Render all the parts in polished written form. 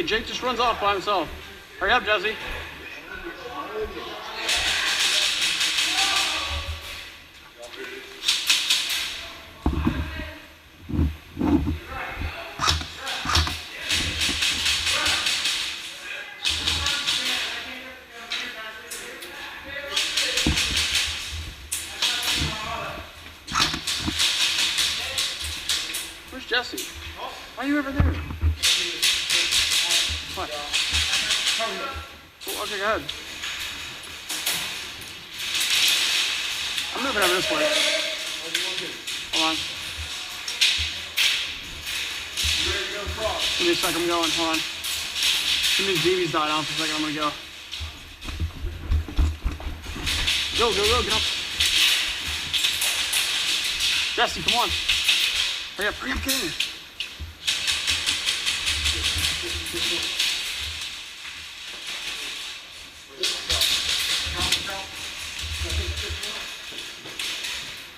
Jake just runs off by himself. Hurry up, Jesse. Where's Jesse? Why are you over there? What? Well, okay, go ahead. I'm moving over this way. Hold on. Give me a second, I'm going. Hold on. Give me DV's died out for a second. I'm gonna go. Go, get up. Jesse, come on. Hurry up, get in here.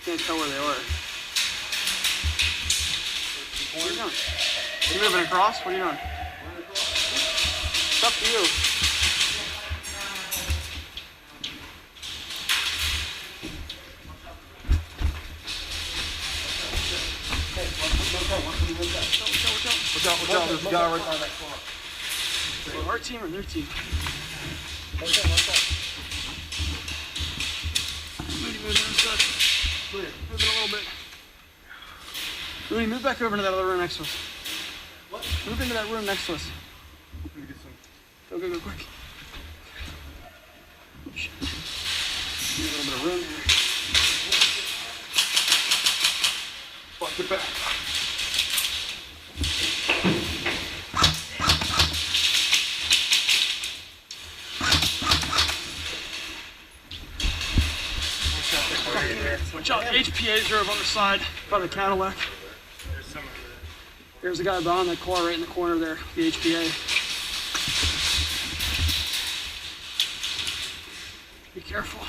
Can't tell where they are. What are you doing? Are you moving across? What are you doing? It's up to you. Watch out. There's a guy right on that corner. Our team or their team? Moody, move a little bit. Moody, move back over to that other room next to us. What? Move into that room next to us. Let me get some. Go, quick. Oh, shit. Need a little bit of room here. Fuck it back. Watch out, HPAs are over on the side by the Cadillac. There's a guy behind that car right in the corner there, the HPA. Be careful.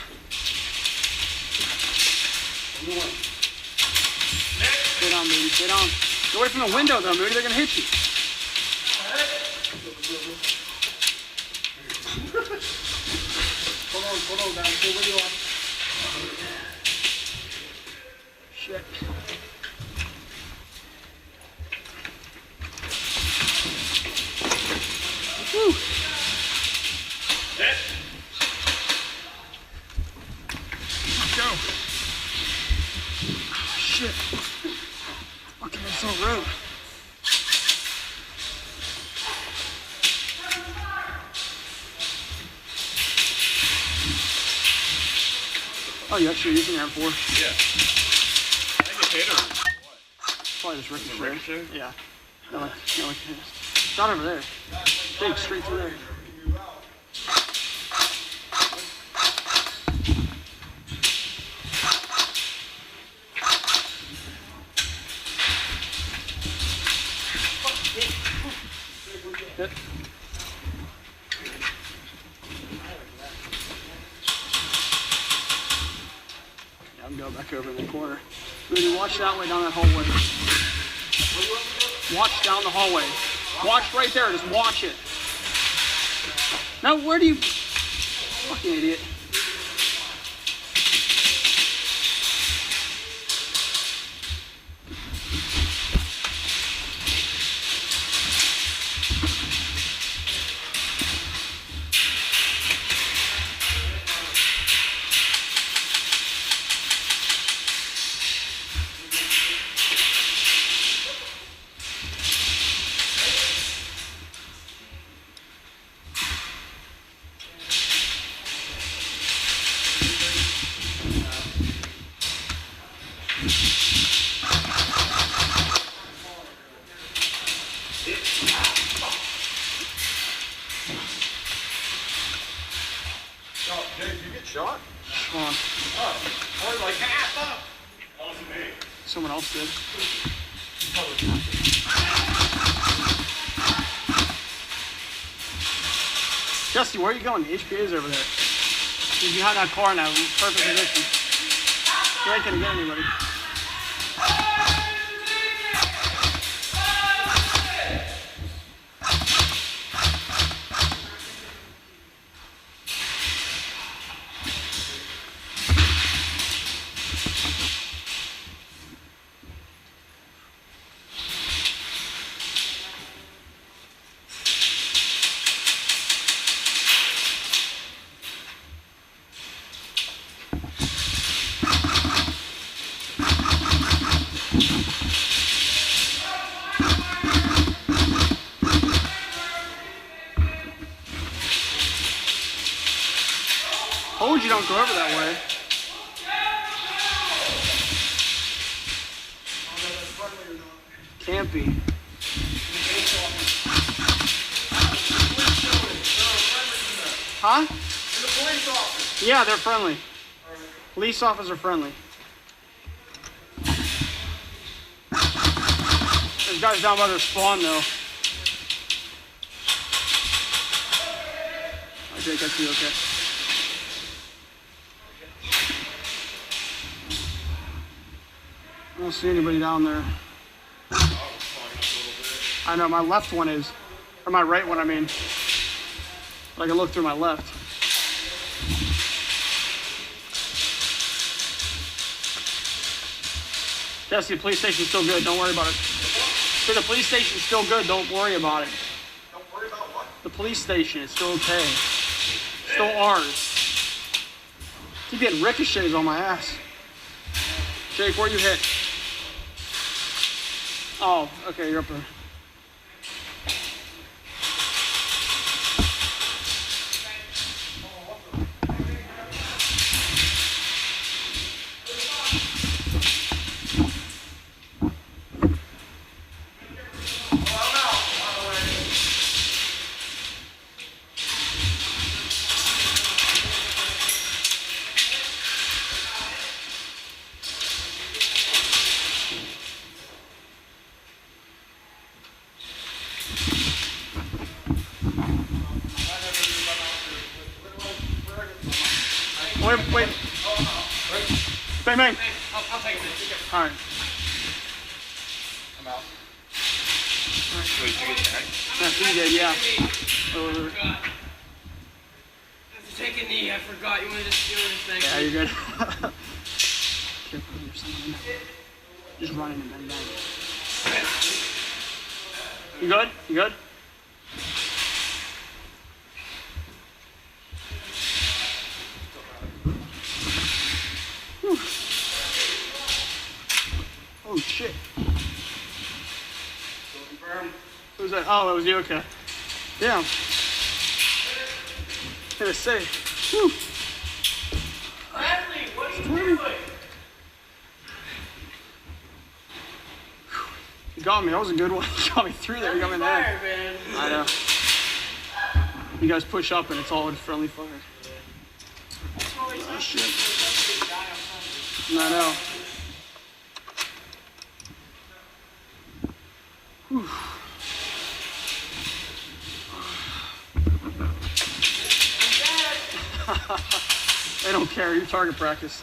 Stay down, Moody, stay down. Get away from the window though, Moody, they're gonna hit you. Hold on, guys. Stay where you are. Shit. Woo. Let's go. Oh, shit. Fucking it's on the road. Oh, you actually using your M4? Yeah. I think it hit or what? Probably just ricochet. Ricochet? Yeah. No, like shot over there. Big straight through there. Hit. Yeah, I'm going back over in the corner. Moody, watch that way down that hallway. Watch down the hallway. Watch right there, just watch it. Now, where do you... Fucking idiot. Shot? Come on. Oh, I was like half up. That wasn't me. Someone else did. Jesse, where are you going? The HPA's over there. He's behind that car now, perfect position. You ain't gonna get anybody. told you don't go over that way. Can't be. Huh? The police officer. Yeah, they're friendly. Police officer friendly. There's guys down by their spawn though. I think I see okay. I don't see anybody down there. I know my left one is, or my right one I mean. But I can look through my left. Jesse, the police station's still good, don't worry about it. So the police station's still good, don't worry about it. Don't worry about what? The police station is still okay. Still ours. Keep getting ricochets on my ass. Jake, where you hit? Oh, okay, you're up there. Wait. Bang, bang. I'll take it. All right. I'm out. Wait, did you get tagged? That's what you did, yeah. Take a knee, I forgot. You want to just do this thing? Yeah, you're good. Careful, there's someone in there. Just running and bang, bang. You good? You good? Whew. Oh shit. Who's that? Oh, that was you, okay. Damn. Gonna say. Whew. Bradley, what are you doing? You got me. That was a good one. You got me through there. You got me there. Fire, man. I know. You guys push up and it's all in friendly fire. Oh shit. I know. Whew. They don't care. Your target practice.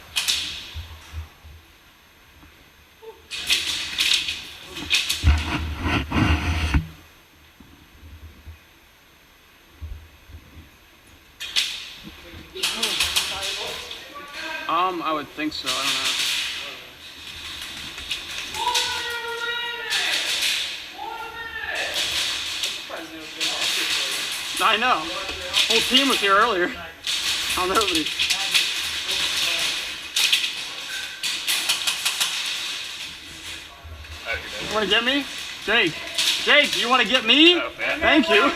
I would think so. I don't know. I know. Whole team was here earlier. Oh, nobody. You want to get me? Jake. Jake, you want to get me? Oh, thank you.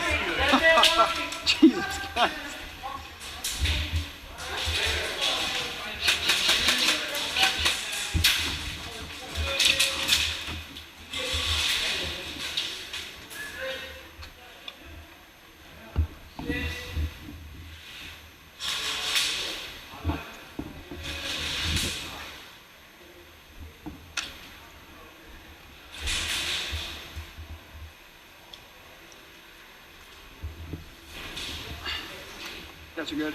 Jesus Christ. Guys are good.